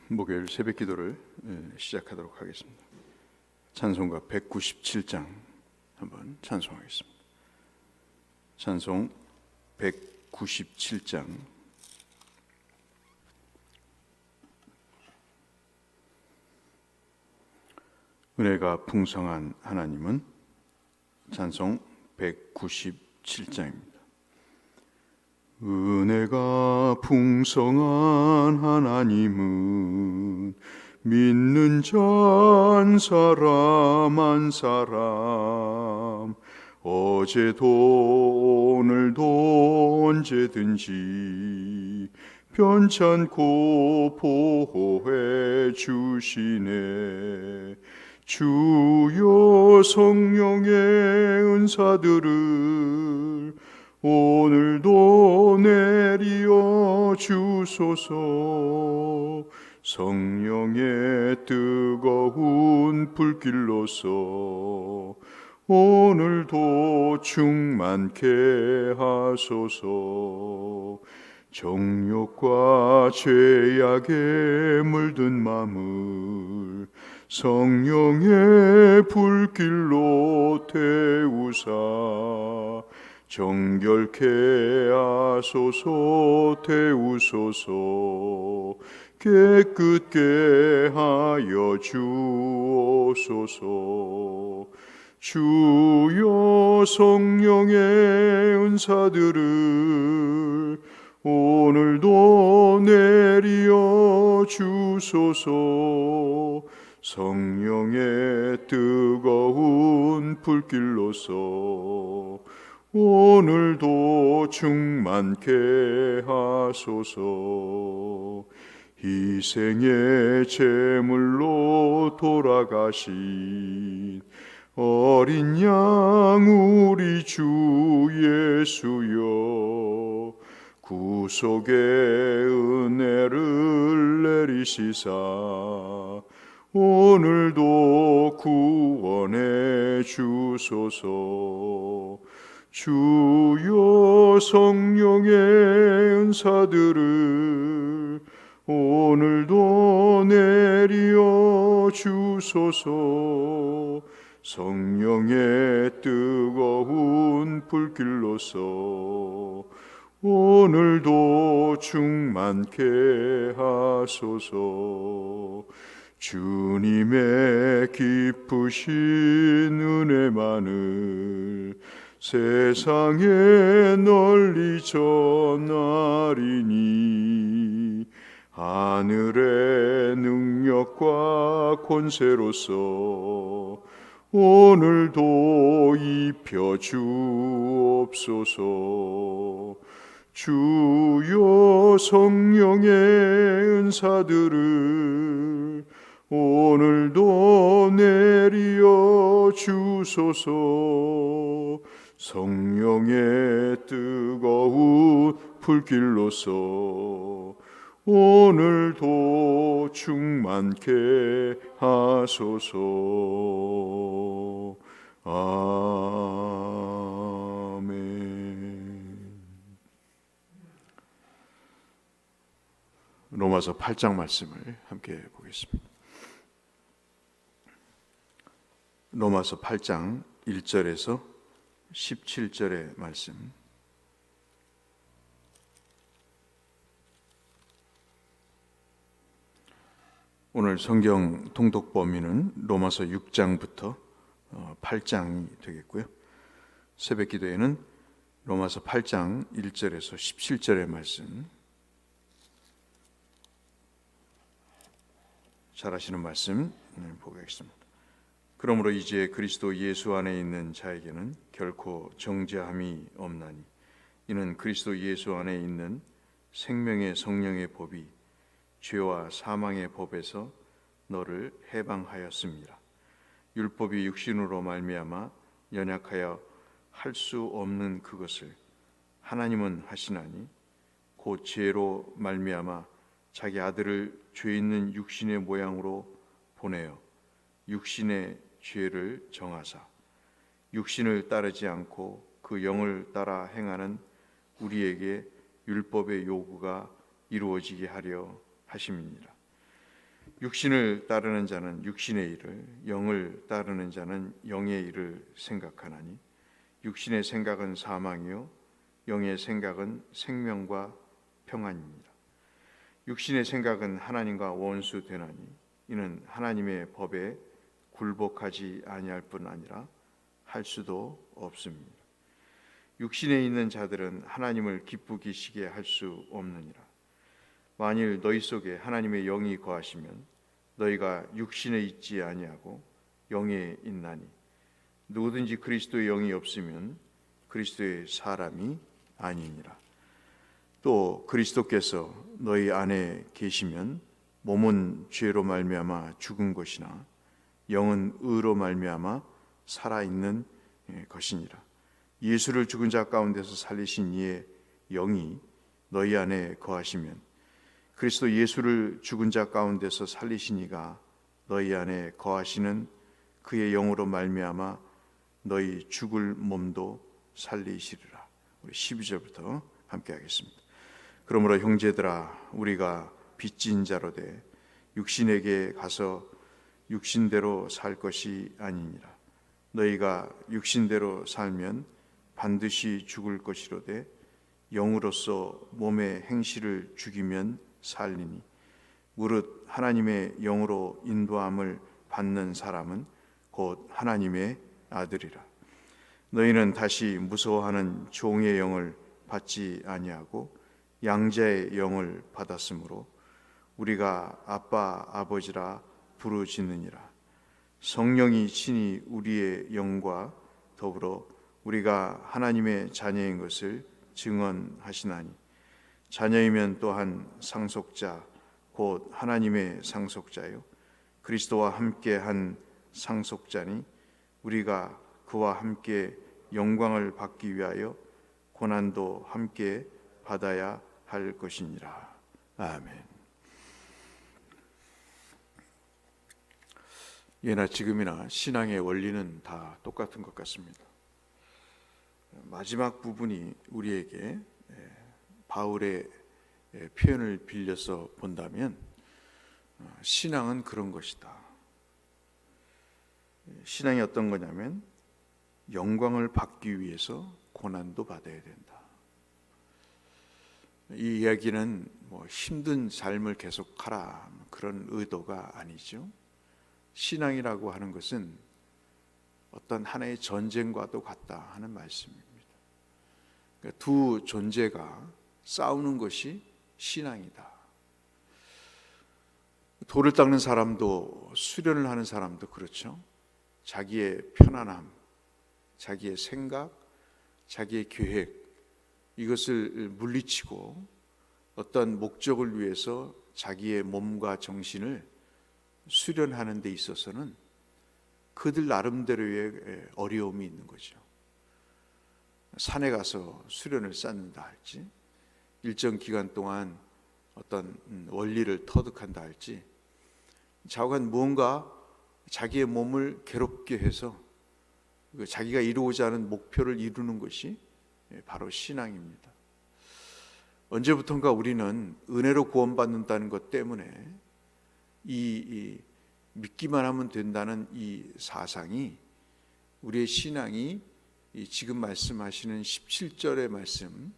목요일 새벽 기도를 시작하도록 하겠습니다. 찬송가 197장 한번 찬송하겠습니다. 찬송 197장. 은혜가 풍성한 하나님은, 찬송 197장입니다. 은혜가 풍성한 하나님은 믿는 자 한 사람 한 사람, 어제도 오늘도 언제든지 편찮고 보호해 주시네. 주여 성령의 은사들을 오늘도 내리어 주소서. 성령의 뜨거운 불길로서 오늘도 충만케 하소서. 정욕과 죄악에 물든 마음을 성령의 불길로 태우사 정결케 하소서. 태우소서. 깨끗게 하여 주옵소서. 주여 성령의 은사들을 오늘도 내리어 주소서. 성령의 뜨거운 불길로서 오늘도 충만케 하소서. 희생의 제물로 돌아가신 어린 양 우리 주 예수여, 구속의 은혜를 내리시사 오늘도 구원해 주소서. 주여 성령의 은사들을 오늘도 내리어 주소서. 성령의 뜨거운 불길로서 오늘도 충만케 하소서. 주님의 기쁘신 은혜만을 세상에 널리 전하리니, 하늘의 능력과 권세로서 오늘도 입혀 주옵소서. 주여 성령의 은사들을 오늘도 내리어 주소서. 성령의 뜨거운 불길로서 오늘도 충만케 하소서. 아멘. 로마서 8장 말씀을 함께 보겠습니다. 로마서 8장 1절에서 17절의 말씀. 오늘 성경 통독 범위는 로마서 6장부터 8장이 되겠고요. 새벽 기도에는 로마서 8장 1절에서 17절의 말씀, 잘 아시는 말씀 보겠습니다. 그러므로 이제 그리스도 예수 안에 있는 자에게는 결코 정죄함이 없나니, 이는 그리스도 예수 안에 있는 생명의 성령의 법이 죄와 사망의 법에서 너를 해방하였습니다. 율법이 육신으로 말미암아 연약하여 할 수 없는 그것을 하나님은 하시나니, 곧 죄로 말미암아 자기 아들을 죄 있는 육신의 모양으로 보내어 육신의 죄를 정하사 육신을 따르지 않고 그 영을 따라 행하는 우리에게 율법의 요구가 이루어지게 하려 하심이니라. 육신을 따르는 자는 육신의 일을, 영을 따르는 자는 영의 일을 생각하나니 육신의 생각은 사망이요 영의 생각은 생명과 평안입니다. 육신의 생각은 하나님과 원수되나니 이는 하나님의 법에 굴복하지 아니할 뿐 아니라 할 수도 없습니다. 육신에 있는 자들은 하나님을 기쁘게 시게 할 수 없느니라. 만일 너희 속에 하나님의 영이 거하시면 너희가 육신에 있지 아니하고 영에 있나니 누구든지 그리스도의 영이 없으면 그리스도의 사람이 아니니라. 또 그리스도께서 너희 안에 계시면 몸은 죄로 말미암아 죽은 것이나 영은 의로 말미암아 살아있는 것이니라. 예수를 죽은 자 가운데서 살리신 이의 영이 너희 안에 거하시면 그리스도 예수를 죽은 자 가운데서 살리신 이가 너희 안에 거하시는 그의 영으로 말미암아 너희 죽을 몸도 살리시리라. 우리 12절부터 함께 하겠습니다. 그러므로 형제들아 우리가 빚진 자로 돼 육신에게 가서 육신대로 살 것이 아니니라. 너희가 육신대로 살면 반드시 죽을 것이로되 영으로서 몸의 행실을 죽이면 살리니 무릇 하나님의 영으로 인도함을 받는 사람은 곧 하나님의 아들이라. 너희는 다시 무서워하는 종의 영을 받지 아니하고 양자의 영을 받았으므로 우리가 아빠 아버지라 부르짖느니라. 성령이 친히 우리의 영과 더불어 우리가 하나님의 자녀인 것을 증언하시나니 자녀이면 또한 상속자 곧 하나님의 상속자요 그리스도와 함께한 상속자니 우리가 그와 함께 영광을 받기 위하여 고난도 함께 받아야 할 것이니라. 아멘. 예나 지금이나 신앙의 원리는 다 똑같은 것 같습니다. 마지막 부분이 우리에게 바울의 표현을 빌려서 본다면 신앙은 그런 것이다. 신앙이 어떤 거냐면 영광을 받기 위해서 고난도 받아야 된다. 이 이야기는 힘든 삶을 계속하라 그런 의도가 아니죠. 신앙이라고 하는 것은 어떤 하나의 전쟁과도 같다 하는 말씀입니다. 그러니까 두 존재가 싸우는 것이 신앙이다. 돌을 닦는 사람도 수련을 하는 사람도 그렇죠. 자기의 편안함, 자기의 생각, 자기의 계획 이것을 물리치고 어떤 목적을 위해서 자기의 몸과 정신을 수련하는 데 있어서는 그들 나름대로의 어려움이 있는 거죠. 산에 가서 수련을 쌓는다 할지 일정 기간 동안 어떤 원리를 터득한다 할지 좌우간 무언가 자기의 몸을 괴롭게 해서 자기가 이루고자 하는 목표를 이루는 것이 바로 신앙입니다. 언제부턴가 우리는 은혜로 구원받는다는 것 때문에 이 믿기만 하면 된다는 이 사상이 우리의 신앙이 지금 말씀하시는 17절의 말씀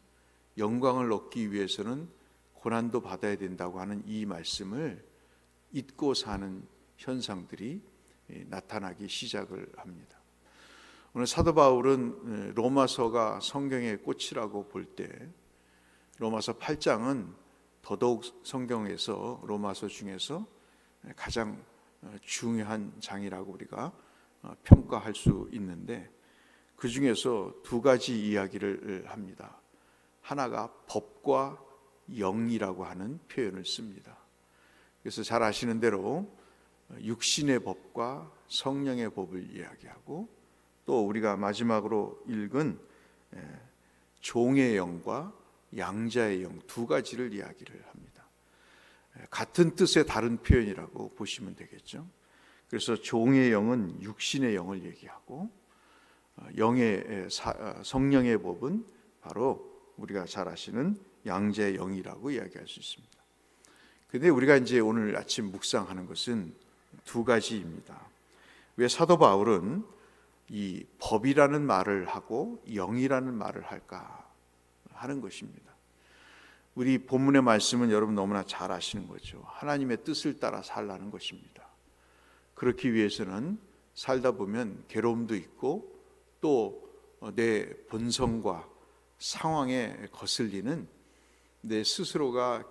영광을 얻기 위해서는 고난도 받아야 된다고 하는 이 말씀을 잊고 사는 현상들이 나타나기 시작을 합니다. 오늘 사도 바울은 로마서가 성경의 꽃이라고 볼 때 로마서 8장은 더더욱 성경에서 로마서 중에서 가장 중요한 장이라고 우리가 평가할 수 있는데 그 중에서 두 가지 이야기를 합니다. 하나가 법과 영이라고 하는 표현을 씁니다. 그래서 잘 아시는 대로 육신의 법과 성령의 법을 이야기하고 또 우리가 마지막으로 읽은 종의 영과 양자의 영 두 가지를 이야기를 합니다. 같은 뜻의 다른 표현이라고 보시면 되겠죠. 그래서 종의 영은 육신의 영을 얘기하고 성령의 법은 바로 우리가 잘 아시는 양자의 영이라고 이야기할 수 있습니다. 근데 우리가 이제 오늘 아침 묵상하는 것은 두 가지입니다. 왜 사도 바울은 이 법이라는 말을 하고 영이라는 말을 할까 하는 것입니다. 우리 본문의 말씀은 여러분 너무나 잘 아시는 거죠. 하나님의 뜻을 따라 살라는 것입니다. 그렇기 위해서는 살다 보면 괴로움도 있고 또 내 본성과 상황에 거슬리는 내 스스로가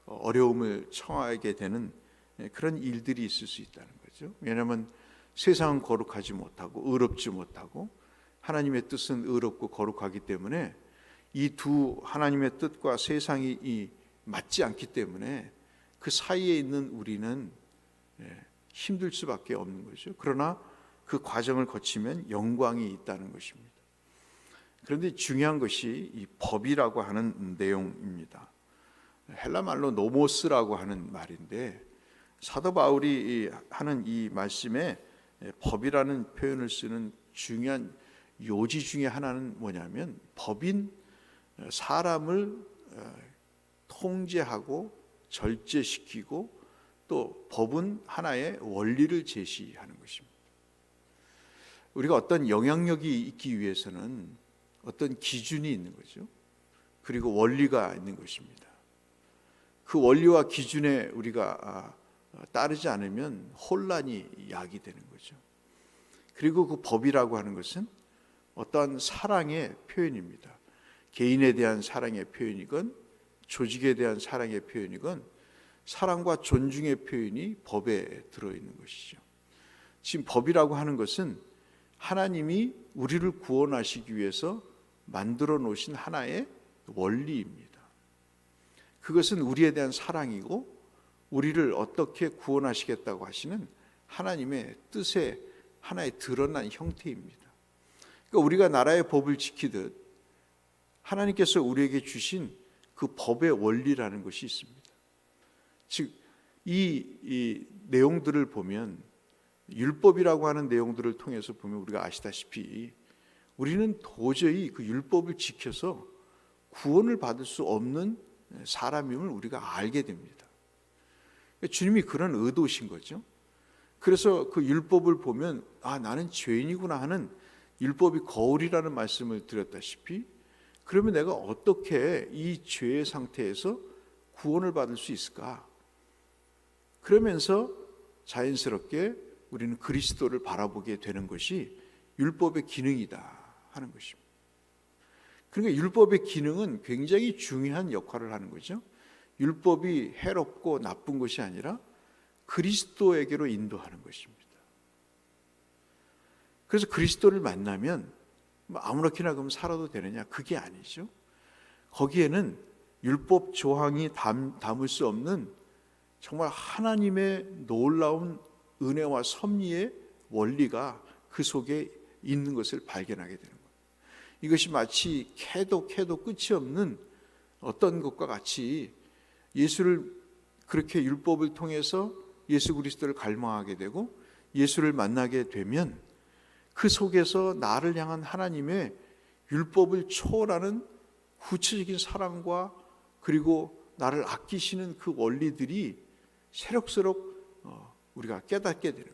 어려움을 처하게 되는 그런 일들이 있을 수 있다는 거죠. 왜냐하면 세상은 거룩하지 못하고 의롭지 못하고 하나님의 뜻은 의롭고 거룩하기 때문에 이 두 하나님의 뜻과 세상이 맞지 않기 때문에 그 사이에 있는 우리는 힘들 수밖에 없는 거죠. 그러나 그 과정을 거치면 영광이 있다는 것입니다. 그런데 중요한 것이 이 법이라고 하는 내용입니다. 헬라 말로 노모스라고 하는 말인데 사도 바울이 하는 이 말씀에 법이라는 표현을 쓰는 중요한 요지 중에 하나는 뭐냐면 법인 사람을 통제하고 절제시키고 또 법은 하나의 원리를 제시하는 것입니다. 우리가 어떤 영향력이 있기 위해서는 어떤 기준이 있는 거죠. 그리고 원리가 있는 것입니다. 그 원리와 기준에 우리가 따르지 않으면 혼란이 야기되는 거죠. 그리고 그 법이라고 하는 것은 어떠한 사랑의 표현입니다. 개인에 대한 사랑의 표현이건 조직에 대한 사랑의 표현이건 사랑과 존중의 표현이 법에 들어있는 것이죠. 지금 법이라고 하는 것은 하나님이 우리를 구원하시기 위해서 만들어 놓으신 하나의 원리입니다. 그것은 우리에 대한 사랑이고 우리를 어떻게 구원하시겠다고 하시는 하나님의 뜻의 하나의 드러난 형태입니다. 그러니까 우리가 나라의 법을 지키듯 하나님께서 우리에게 주신 그 법의 원리라는 것이 있습니다. 즉, 이 내용들을 보면 율법이라고 하는 내용들을 통해서 보면 우리가 아시다시피 우리는 도저히 그 율법을 지켜서 구원을 받을 수 없는 사람임을 우리가 알게 됩니다. 주님이 그런 의도신 거죠. 그래서 그 율법을 보면 나는 죄인이구나 하는 율법이 거울이라는 말씀을 드렸다시피 그러면 내가 어떻게 이 죄의 상태에서 구원을 받을 수 있을까? 그러면서 자연스럽게 우리는 그리스도를 바라보게 되는 것이 율법의 기능이다 하는 것입니다. 그러니까 율법의 기능은 굉장히 중요한 역할을 하는 거죠. 율법이 해롭고 나쁜 것이 아니라 그리스도에게로 인도하는 것입니다. 그래서 그리스도를 만나면 아무렇게나 그럼 살아도 되느냐? 그게 아니죠. 거기에는 율법 조항이 담을 수 없는 정말 하나님의 놀라운 은혜와 섭리의 원리가 그 속에 있는 것을 발견하게 되는 거예요. 이것이 마치 캐도 끝이 없는 어떤 것과 같이 예수를 그렇게 율법을 통해서 예수 그리스도를 갈망하게 되고 예수를 만나게 되면 그 속에서 나를 향한 하나님의 율법을 초월하는 구체적인 사랑과 그리고 나를 아끼시는 그 원리들이 새록새록 우리가 깨닫게 되는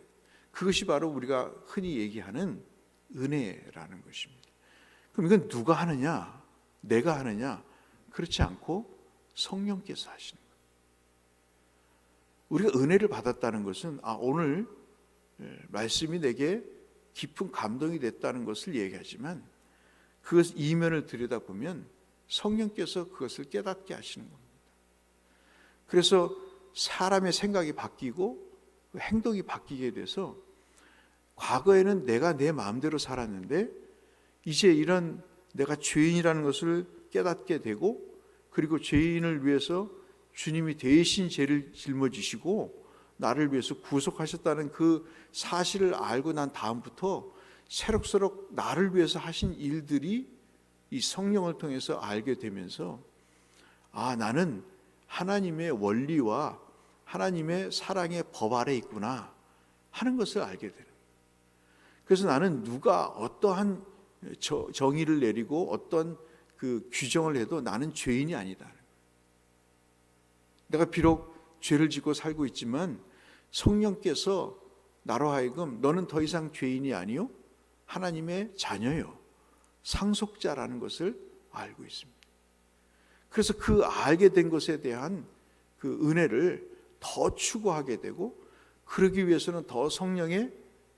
그것이 바로 우리가 흔히 얘기하는 은혜라는 것입니다. 그럼 이건 누가 하느냐? 내가 하느냐? 그렇지 않고 성령께서 하시는 거예요. 우리가 은혜를 받았다는 것은 오늘 말씀이 내게 깊은 감동이 됐다는 것을 얘기하지만 그것 이면을 들여다보면 성령께서 그것을 깨닫게 하시는 겁니다. 그래서 사람의 생각이 바뀌고 행동이 바뀌게 돼서 과거에는 내가 내 마음대로 살았는데 이제 이런 내가 죄인이라는 것을 깨닫게 되고 그리고 죄인을 위해서 주님이 대신 죄를 짊어지시고 나를 위해서 구속하셨다는 그 사실을 알고 난 다음부터 새록새록 나를 위해서 하신 일들이 이 성령을 통해서 알게 되면서 나는 하나님의 원리와 하나님의 사랑의 법 아래 있구나 하는 것을 알게 되는 거예요. 그래서 나는 누가 어떠한 정의를 내리고 어떤 그 규정을 해도 나는 죄인이 아니다. 내가 비록 죄를 짓고 살고 있지만 성령께서 나로 하여금 너는 더 이상 죄인이 아니요 하나님의 자녀요 상속자라는 것을 알고 있습니다. 그래서 그 알게 된 것에 대한 그 은혜를 더 추구하게 되고, 그러기 위해서는 더 성령의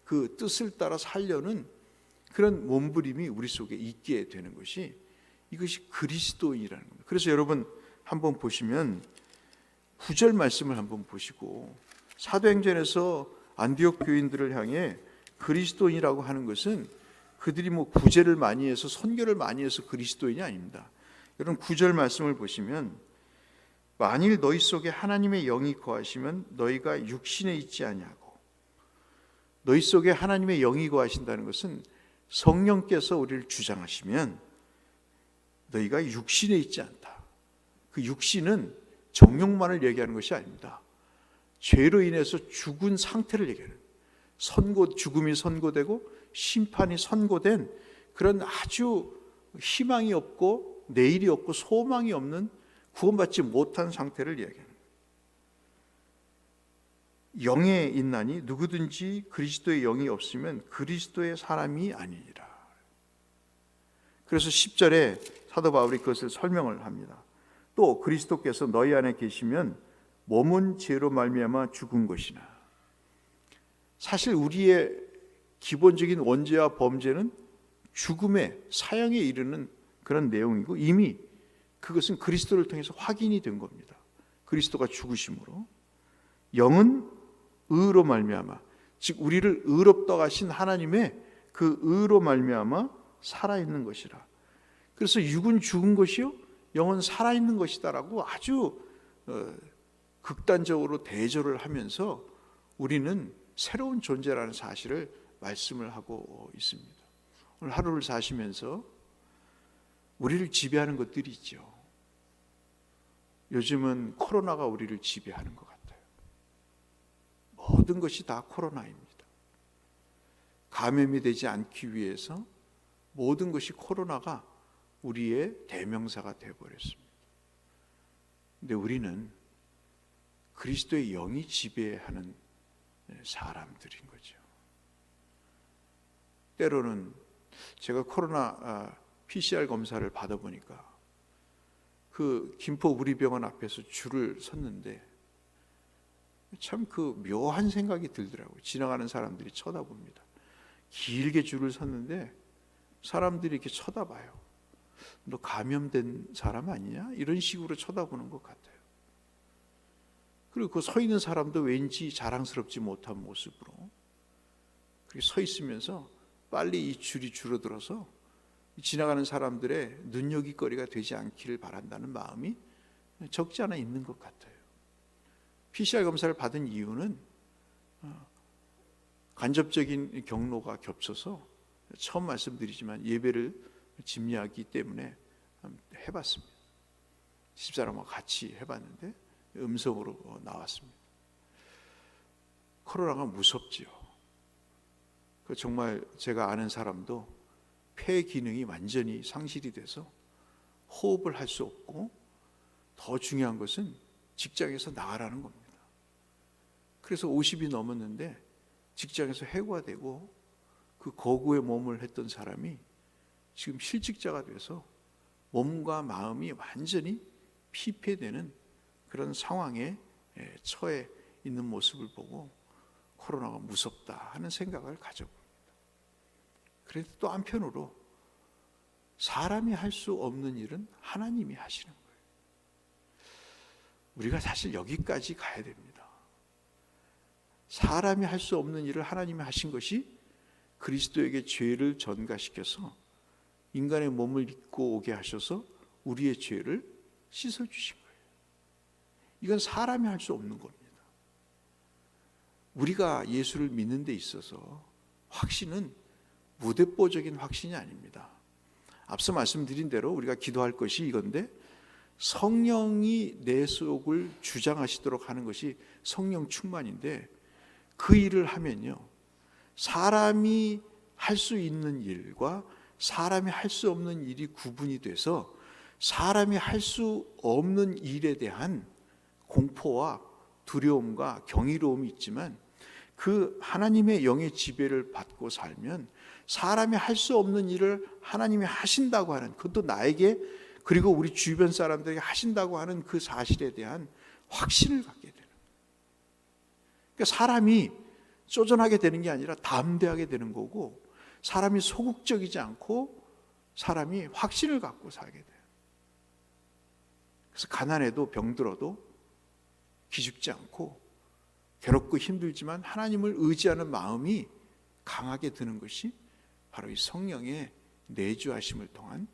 그 뜻을 따라 살려는 그런 몸부림이 우리 속에 있게 되는 것이, 이것이 그리스도인이라는 겁니다. 그래서 여러분 한번 보시면 9절 말씀을 한번 보시고, 사도행전에서 안디옥 교인들을 향해 그리스도인이라고 하는 것은 그들이 뭐 구제를 많이 해서 선교를 많이 해서 그리스도인이 아닙니다. 여러분 9절 말씀을 보시면, 만일 너희 속에 하나님의 영이 거하시면 너희가 육신에 있지 아니하고, 너희 속에 하나님의 영이 거하신다는 것은 성령께서 우리를 주장하시면 너희가 육신에 있지 않다. 그 육신은 정욕만을 얘기하는 것이 아닙니다. 죄로 인해서 죽은 상태를 얘기하는, 죽음이 선고되고 심판이 선고된 그런 아주 희망이 없고 내일이 없고 소망이 없는 구원받지 못한 상태를 이야기합니다. 영에 있나니 누구든지 그리스도의 영이 없으면 그리스도의 사람이 아니니라. 그래서 10절에 사도 바울이 그것을 설명을 합니다. 또 그리스도께서 너희 안에 계시면 몸은 죄로 말미암아 죽은 것이나. 사실 우리의 기본적인 원죄와 범죄는 죽음의 사형에 이르는 그런 내용이고, 이미 그것은 그리스도를 통해서 확인이 된 겁니다. 그리스도가 죽으심으로. 영은 의로 말미암아, 즉 우리를 의롭다고 하신 하나님의 그 의로 말미암아 살아있는 것이라. 그래서 육은 죽은 것이요 영은 살아있는 것이다라고 아주 극단적으로 대조를 하면서 우리는 새로운 존재라는 사실을 말씀을 하고 있습니다. 오늘 하루를 사시면서 우리를 지배하는 것들이 있죠. 요즘은 코로나가 우리를 지배하는 것 같아요. 모든 것이 다 코로나입니다. 감염이 되지 않기 위해서 모든 것이 코로나가 우리의 대명사가 되어버렸습니다. 근데 우리는 그리스도의 영이 지배하는 사람들인 거죠. 때로는 제가 코로나 PCR 검사를 받아보니까 그 김포 우리병원 앞에서 줄을 섰는데 참 그 묘한 생각이 들더라고요. 지나가는 사람들이 쳐다봅니다. 길게 줄을 섰는데 사람들이 이렇게 쳐다봐요. 너 감염된 사람 아니냐? 이런 식으로 쳐다보는 것 같아요. 그리고 그 서 있는 사람도 왠지 자랑스럽지 못한 모습으로 그렇게 서 있으면서 빨리 이 줄이 줄어들어서 지나가는 사람들의 눈여깃거리가 되지 않기를 바란다는 마음이 적지 않아 있는 것 같아요. PCR 검사를 받은 이유는 간접적인 경로가 겹쳐서 처음 말씀드리지만 예배를 집례하기 때문에 해봤습니다. 집사람과 같이 해봤는데 음성으로 나왔습니다. 코로나가 무섭지요. 정말 제가 아는 사람도 폐 기능이 완전히 상실이 돼서 호흡을 할 수 없고, 더 중요한 것은 직장에서 나가라는 겁니다. 그래서 50이 넘었는데 직장에서 해고가 되고 그 거구의 몸을 했던 사람이 지금 실직자가 돼서 몸과 마음이 완전히 피폐되는 그런 상황에 처해 있는 모습을 보고 코로나가 무섭다 하는 생각을 가져봅니다. 그래도 또 한편으로 사람이 할 수 없는 일은 하나님이 하시는 거예요. 우리가 사실 여기까지 가야 됩니다. 사람이 할 수 없는 일을 하나님이 하신 것이 그리스도에게 죄를 전가시켜서 인간의 몸을 입고 오게 하셔서 우리의 죄를 씻어주신 거예요. 이건 사람이 할 수 없는 겁니다. 우리가 예수를 믿는 데 있어서 확신은 무대뽀적인 확신이 아닙니다. 앞서 말씀드린 대로 우리가 기도할 것이 이건데, 성령이 내 속을 주장하시도록 하는 것이 성령 충만인데, 그 일을 하면요, 사람이 할 수 있는 일과 사람이 할 수 없는 일이 구분이 돼서 사람이 할 수 없는 일에 대한 공포와 두려움과 경이로움이 있지만 그 하나님의 영의 지배를 받고 살면 사람이 할 수 없는 일을 하나님이 하신다고 하는, 그것도 나에게 그리고 우리 주변 사람들에게 하신다고 하는 그 사실에 대한 확신을 갖게 되는 거예요. 그러니까 사람이 쪼전하게 되는 게 아니라 담대하게 되는 거고, 사람이 소극적이지 않고 사람이 확신을 갖고 살게 돼요. 그래서 가난해도 병들어도 기죽지 않고 괴롭고 힘들지만 하나님을 의지하는 마음이 강하게 드는 것이 바로 이 성령의 내주하심을 통한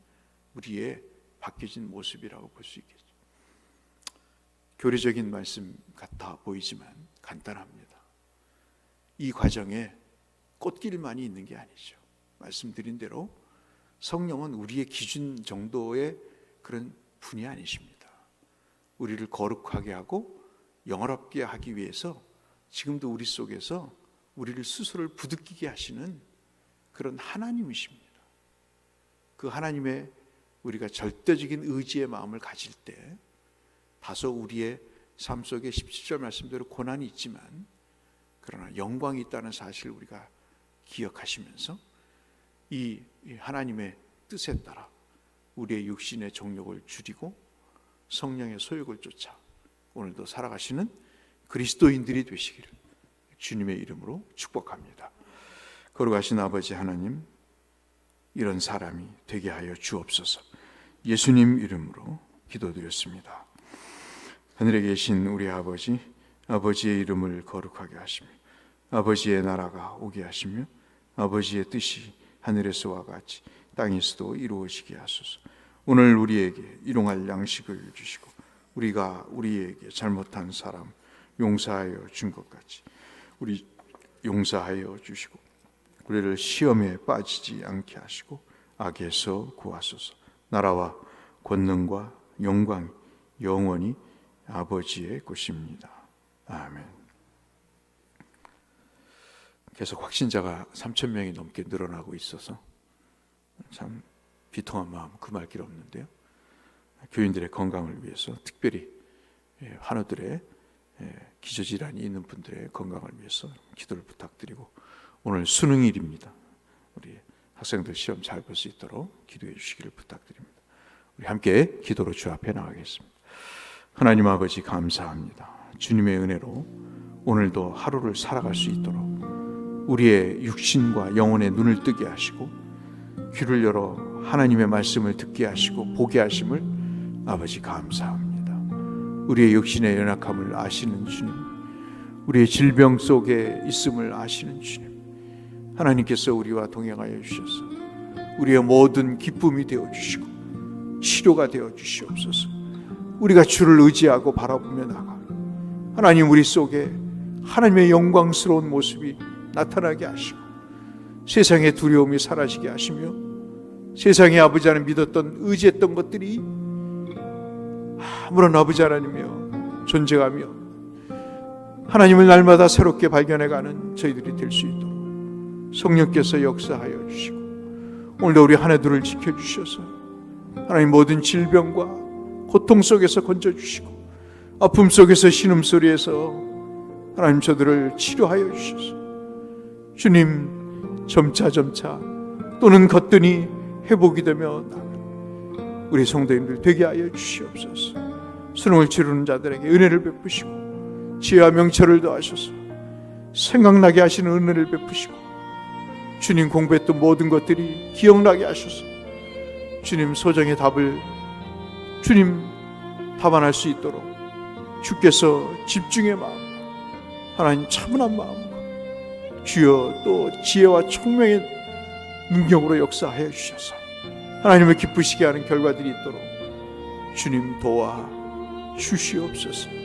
우리의 바뀌어진 모습이라고 볼 수 있겠죠. 교리적인 말씀 같아 보이지만 간단합니다. 이 과정에 꽃길만이 있는 게 아니죠. 말씀드린 대로 성령은 우리의 기준 정도의 그런 분이 아니십니다. 우리를 거룩하게 하고 영화롭게 하기 위해서 지금도 우리 속에서 우리를 스스로를 부드끼게 하시는 그런 하나님이십니다. 그 하나님의 우리가 절대적인 의지의 마음을 가질 때 다소 우리의 삶 속에 17절 말씀대로 고난이 있지만 그러나 영광이 있다는 사실을 우리가 기억하시면서 이 하나님의 뜻에 따라 우리의 육신의 정욕을 줄이고 성령의 소욕을 쫓아 오늘도 살아가시는 그리스도인들이 되시기를 주님의 이름으로 축복합니다. 거룩하신 아버지 하나님, 이런 사람이 되게 하여 주옵소서. 예수님 이름으로 기도드렸습니다. 하늘에 계신 우리 아버지, 아버지의 이름을 거룩하게 하시며 아버지의 나라가 오게 하시며 아버지의 뜻이 하늘에서와 같이 땅에서도 이루어지게 하소서. 오늘 우리에게 일용할 양식을 주시고 우리가 우리에게 잘못한 사람 용서하여 준 것 같이 우리 용서하여 주시고 우리를 시험에 빠지지 않게 하시고 악에서 구하소서. 나라와 권능과 영광이 영원히 아버지의 것입니다. 아멘. 계속 확신자가 3,000명이 넘게 늘어나고 있어서 참 비통한 마음 금할 길 없는데요. 교인들의 건강을 위해서 특별히 환우들의 기저질환이 있는 분들의 건강을 위해서 기도를 부탁드리고, 오늘 수능일입니다. 우리 학생들 시험 잘 볼 수 있도록 기도해 주시기를 부탁드립니다. 우리 함께 기도로 주 앞에 나가겠습니다. 하나님 아버지 감사합니다. 주님의 은혜로 오늘도 하루를 살아갈 수 있도록 우리의 육신과 영혼의 눈을 뜨게 하시고 귀를 열어 하나님의 말씀을 듣게 하시고 보게 하심을 아버지 감사합니다. 우리의 육신의 연약함을 아시는 주님, 우리의 질병 속에 있음을 아시는 주님, 하나님께서 우리와 동행하여 주셔서 우리의 모든 기쁨이 되어주시고 치료가 되어주시옵소서. 우리가 주를 의지하고 바라보며 나가 하나님 우리 속에 하나님의 영광스러운 모습이 나타나게 하시고 세상의 두려움이 사라지게 하시며 세상의 아버지 하나님 믿었던 의지했던 것들이 아무런 아버지 하나님이여 존재하며 하나님을 날마다 새롭게 발견해가는 저희들이 될 수 있도록 성령께서 역사하여 주시고 오늘도 우리 한 해들을 지켜주셔서 하나님 모든 질병과 고통 속에서 건져주시고 아픔 속에서 신음소리에서 하나님 저들을 치료하여 주셔서 주님 점차 또는 거뜬히 회복이 되며 우리 성도님들 되게 하여 주시옵소서. 수능을 치르는 자들에게 은혜를 베푸시고 지혜와 명철을 더하셔서 생각나게 하시는 은혜를 베푸시고 주님 공부했던 모든 것들이 기억나게 하셔서 주님 소정의 답을 주님 답안할 수 있도록 주께서 집중의 마음, 하나님 차분한 마음과 주여 또 지혜와 총명의 능력으로 역사하여 주셔서 하나님을 기쁘시게 하는 결과들이 있도록 주님 도와 주시옵소서.